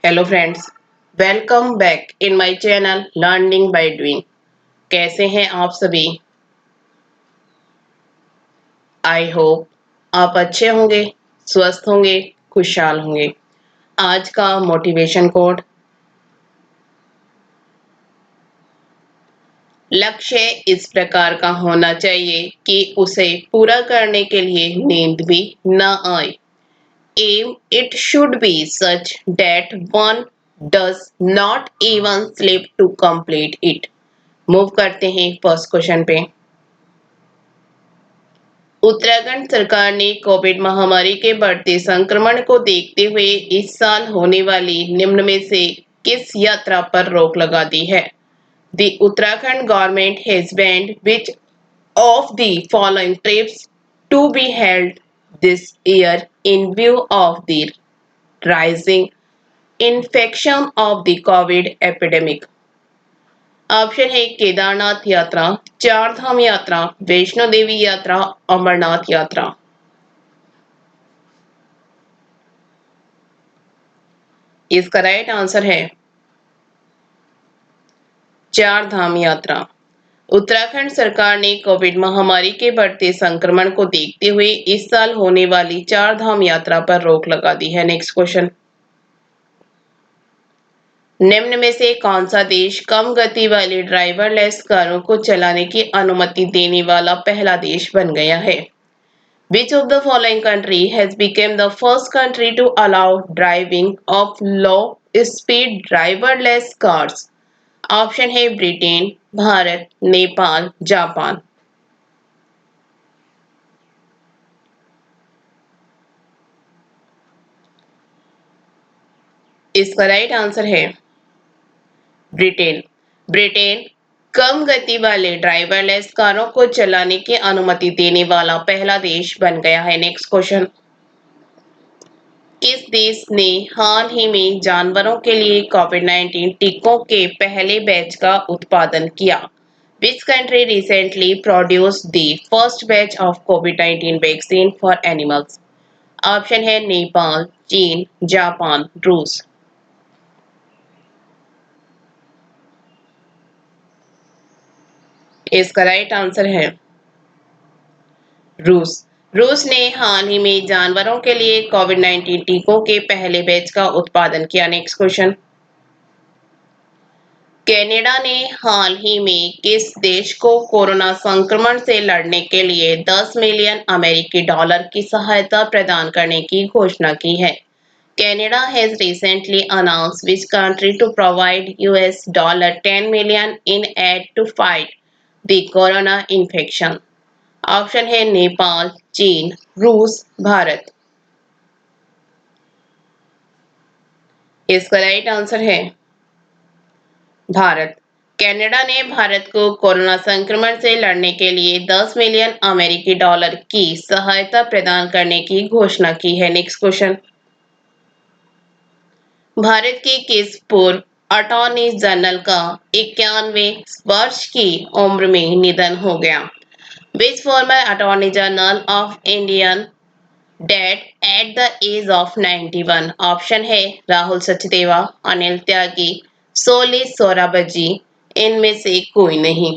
Hello friends, welcome back in my channel learning by doing. कैसे हैं आप सभी? आई होप आप अच्छे होंगे, स्वस्थ होंगे, खुशहाल होंगे। आज का मोटिवेशन कोड: लक्ष्य इस प्रकार का होना चाहिए कि उसे पूरा करने के लिए नींद भी न आए। Aim it should be such that one does not even sleep to complete it. Move करते हैं फर्स्ट क्वेश्चन पे। उत्तराखंड सरकार ने कोविड महामारी के बढ़ते संक्रमण को देखते हुए इस साल होने वाली निम्न में से किस यात्रा पर रोक लगा दी है? The Uttarakhand government has banned which of the following trips to be held this year in view of the rising infection of the COVID epidemic? Option है केदारनाथ यात्रा, चार धाम यात्रा, वैष्णो देवी यात्रा, अमरनाथ यात्रा। इसका राइट आंसर है चार धाम यात्रा। उत्तराखंड सरकार ने कोविड महामारी के बढ़ते संक्रमण को देखते हुए इस साल होने वाली चार धाम यात्रा पर रोक लगा दी है। Next question. निम्न में से कौन सा देश कम गति वाली ड्राइवरलेस कारों को चलाने की अनुमति देने वाला पहला देश बन गया है? Which of the following country has become the first country to allow driving of low-speed driverless cars? Option है ब्रिटेन, भारत, नेपाल, जापान। इसका राइट आंसर है ब्रिटेन। ब्रिटेन कम गति वाले ड्राइवरलेस कारों को चलाने की अनुमति देने वाला पहला देश बन गया है। Next question. किस देश ने हाल ही में जानवरों के लिए कोविड-19 टीकों के पहले बैच का उत्पादन किया? Which country recently produced the first batch of COVID-19 vaccine for animals? Option है नेपाल, चीन, जापान, रूस। इसका राइट आंसर है रूस। रूस ने हाल ही में जानवरों के लिए कोविड-19 टीकों के पहले बैच का उत्पादन किया। Next question. कनाडा ने हाल ही में किस देश को कोरोना संक्रमण से लड़ने के लिए 10 मिलियन अमेरिकी डॉलर की सहायता प्रदान करने की घोषणा की है? Canada has recently announced which country to provide $10 million in aid to fight the corona infection. Option है नेपाल, चीन, रूस, भारत। इसका राइट आंसर है भारत। कनाडा ने भारत को कोरोना संक्रमण से लड़ने के लिए 10 मिलियन अमेरिकी डॉलर की सहायता प्रदान करने की घोषणा की है। Next question. भारत के किस पूर्व अटॉर्नी जनरल का 91 वर्ष की उम्र में निधन हो गया? Which former Attorney General of Indian died at the age of 91? Option है राहुल सचदेवा, अनिल त्यागी, सोली सोराबजी। इनमें से कोई नहीं।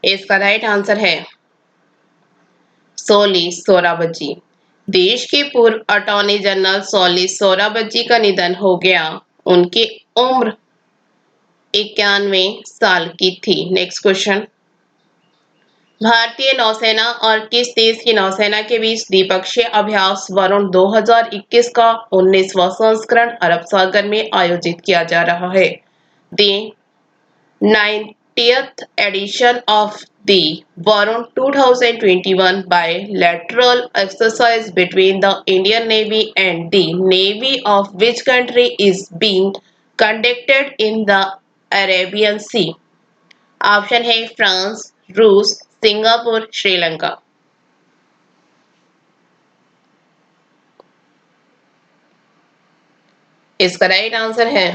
इसका राइट आंसर है सोली सोराबजी। देश के पूर्व अटॉर्नी जनरल सोली सोराबजी का निधन हो गया। उनकी उम्र 91 साल की थी। Next question. भारतीय नौसेना और किस देश की नौसेना के बीच द्विपक्षीय अभ्यास वरुण 2021 का 19वां संस्करण अरब सागर में आयोजित किया जा रहा है? The 90th edition of the Varun 2021 bilateral exercise between the Indian Navy and the Navy of which country is being conducted in the Arabian Sea? Option है फ्रांस, रूस, सिंगापुर, श्रीलंका। इसका राइट आंसर है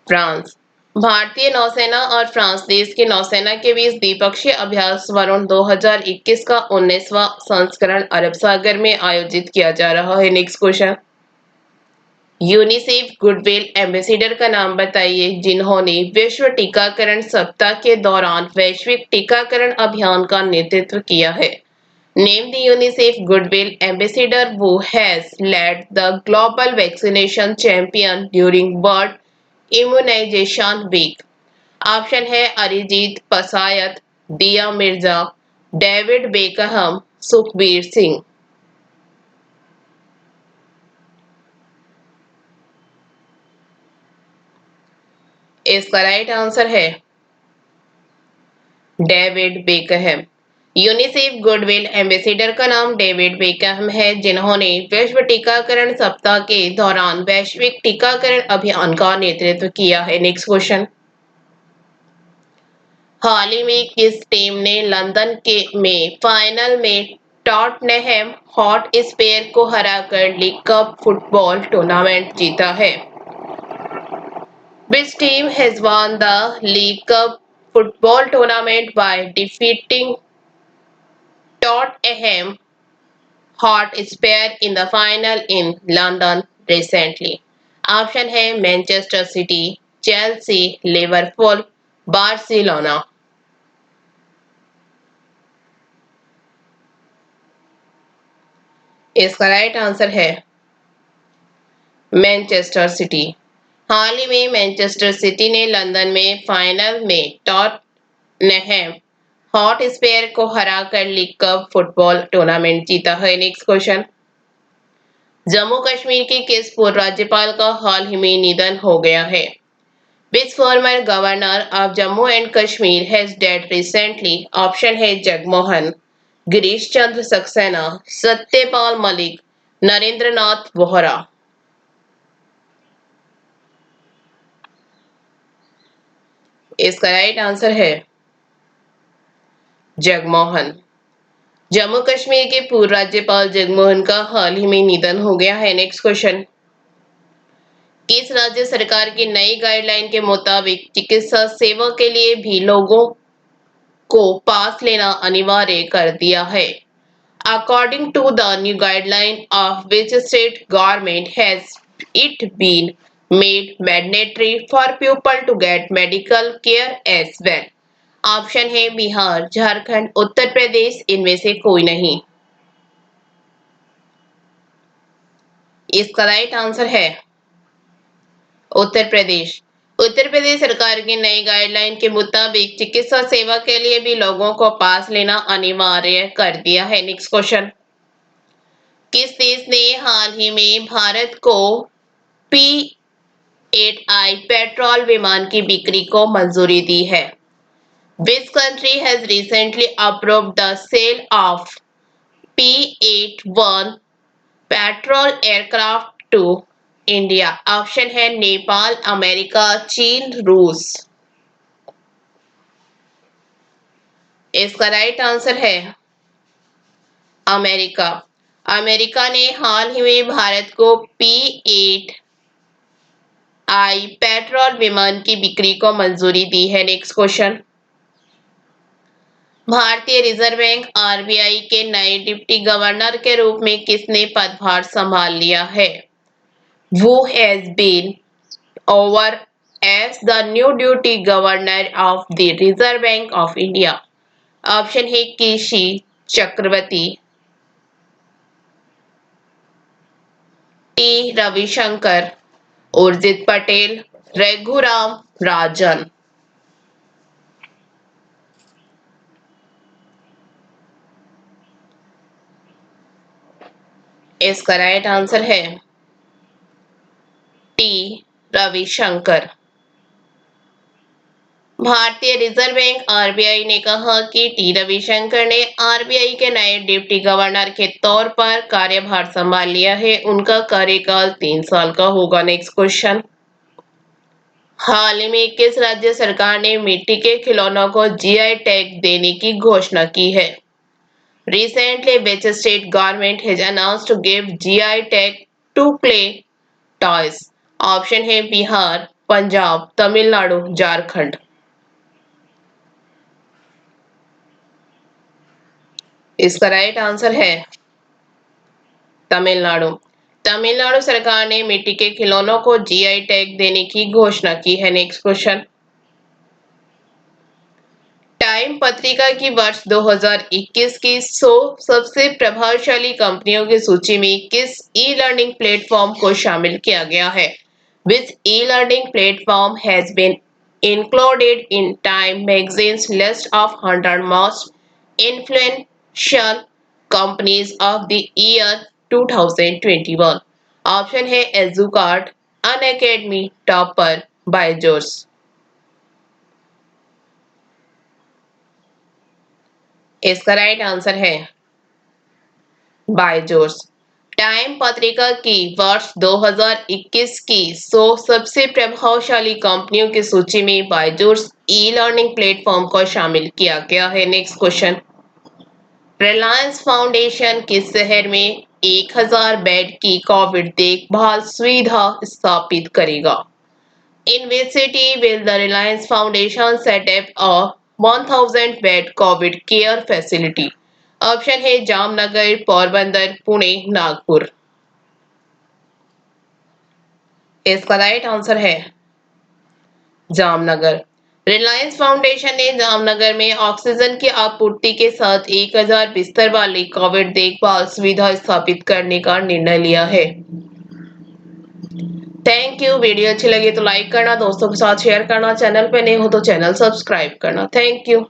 फ्रांस। भारतीय नौसेना और France देश की नौसेना के बीच द्विपक्षीय अभ्यास वरुण 2021 का 19वां संस्करण अरब सागर में आयोजित किया जा रहा है। Next question, UNICEF goodwill ambassador का नाम बताइए जिन्होंने विश्व टीकाकरण सप्ताह के दौरान वैश्विक टीकाकरण अभियान का नेतृत्व किया है। Name the UNICEF goodwill ambassador who has led the global vaccination champion during World Immunization Week। Option है अरिजीत पसायत, दिया मिर्जा, डेविड बेकहम, सुखबीर सिंह। इसका राइट आंसर है David Beckham. UNICEF goodwill ambassador का नाम डेविड बेकहम है जिन्होंने विश्व टीकाकरण सप्ताह के दौरान वैश्विक टीकाकरण अभियान का नेतृत्व किया है। नेक्स्ट क्वेश्चन, हाल ही में किस टीम ने लंदन के में फाइनल में टॉटनहम हॉटस्पर को हराकर लीग कप फुटबॉल टूर्नामेंट जीता है? Which team has won the League Cup football tournament by defeating Tottenham Hotspur in the final in London recently? Option है Manchester City, Chelsea, Liverpool, Barcelona. इसका right answer है Manchester City. हाल ही में Manchester City ने London में final में Tottenham Hotspur को हराकर लीग कप फुटबॉल टूर्नामेंट जीता है। नेक्स्ट क्वेश्चन, जम्मू कश्मीर के किस पूर्व राज्यपाल का हाल ही में निधन हो गया है? Which former governor of Jammu and Kashmir has dead recently? Option है जगमोहन, गिरीश चंद्र सक्सेना, सत्यपाल मलिक, नरेंद्र नाथ वोहरा। इसका राइट आंसर है जगमोहन। जम्मू कश्मीर के पूर्व राज्यपाल जगमोहन का हाल ही में निधन हो गया है। नेक्स्ट क्वेश्चन, किस राज्य सरकार की नई गाइडलाइन के मुताबिक चिकित्सा सेवा के लिए भी लोगों को पास लेना अनिवार्य कर दिया है? According to the new guideline of which state government has it been made mandatory for people to get medical care as well? Option है बिहार, झारखंड, उत्तर प्रदेश, इनमें से कोई नहीं। इसका राइट आंसर है उत्तर प्रदेश। उत्तर प्रदेश सरकार की नई गाइडलाइन के मुताबिक चिकित्सा सेवा के लिए भी लोगों को पास लेना अनिवार्य कर दिया है। नेक्स्ट क्वेश्चन, किस देश ने हाल ही में भारत को P-8I पेट्रोल विमान की बिक्री को मंजूरी दी है? Which country has recently approved the sale of P-81 petrol aircraft to India? Option है नेपाल, अमेरिका, चीन, रूस। इसका राइट आंसर है अमेरिका। अमेरिका ने हाल ही में भारत को P-8I पेट्रोल विमान की बिक्री को मंजूरी दी है। नेक्स्ट क्वेश्चन, भारतीय रिजर्व बैंक आरबीआई के नए डिप्टी गवर्नर के रूप में किसने पदभार संभाल लिया है? Who has been over as the new duty governor of the Reserve Bank of India? Option है केसी चक्रवर्ती, टी रविशंकर, उर्जित पटेल, रघुराम राजन। इसका राइट आंसर है टी रविशंकर। भारतीय रिजर्व बैंक आरबीआई ने कहा कि टी रविशंकर ने आरबीआई के नए डिप्टी गवर्नर के तौर पर कार्यभार संभाल लिया है। उनका कार्यकाल 3 साल का होगा। नेक्स्ट क्वेश्चन, हाल ही में किस राज्य सरकार ने मिट्टी के खिलौनों को जीआई टैग देने की घोषणा की है? Recently, which state government has announced to give GI tag to clay toys? Option है बिहार, पंजाब, तमिलनाडु, झारखंड। इसका राइट आंसर है तमिलनाडु। तमिलनाडु सरकार ने मिट्टी के खिलौनों को जीआई टैग देने की घोषणा की है। Next question. टाइम पत्रिका की वर्ष 2021 की 100 सबसे प्रभावशाली कंपनियों की सूची में किस ई लर्निंग प्लेटफॉर्म को शामिल किया गया है? Which e-learning platform has been included in Time magazine's list of 100 most influential companies of the year 2021? Option है एजुकार्ट, अनअकैडमी, टॉपर, बायजूस। इसका राइट आंसर है बायजूस। टाइम पत्रिका की वर्ष 2021 की 100 सबसे प्रभावशाली कंपनियों की सूची में बायजूस ई लर्निंग प्लेटफॉर्म को शामिल किया गया है। Next question. रिलायंस फाउंडेशन किस शहर में 1000 बेड की कोविड देखभाल सुविधा स्थापित करेगा? In which city will the Reliance Foundation set up a 1000 bed covid care facility? Option है जामनगर, पोरबंदर, पुणे, नागपुर। इसका राइट आंसर है जामनगर। रिलायंस फाउंडेशन ने जामनगर में ऑक्सीजन की आपूर्ति के साथ 1000 बिस्तर वाली कोविड देखभाल सुविधा स्थापित करने का निर्णय लिया है। Thank you. वीडियो अच्छी लगी तो लाइक करना, दोस्तों के साथ शेयर करना, चैनल पे नए हो तो चैनल सब्सक्राइब करना। Thank you.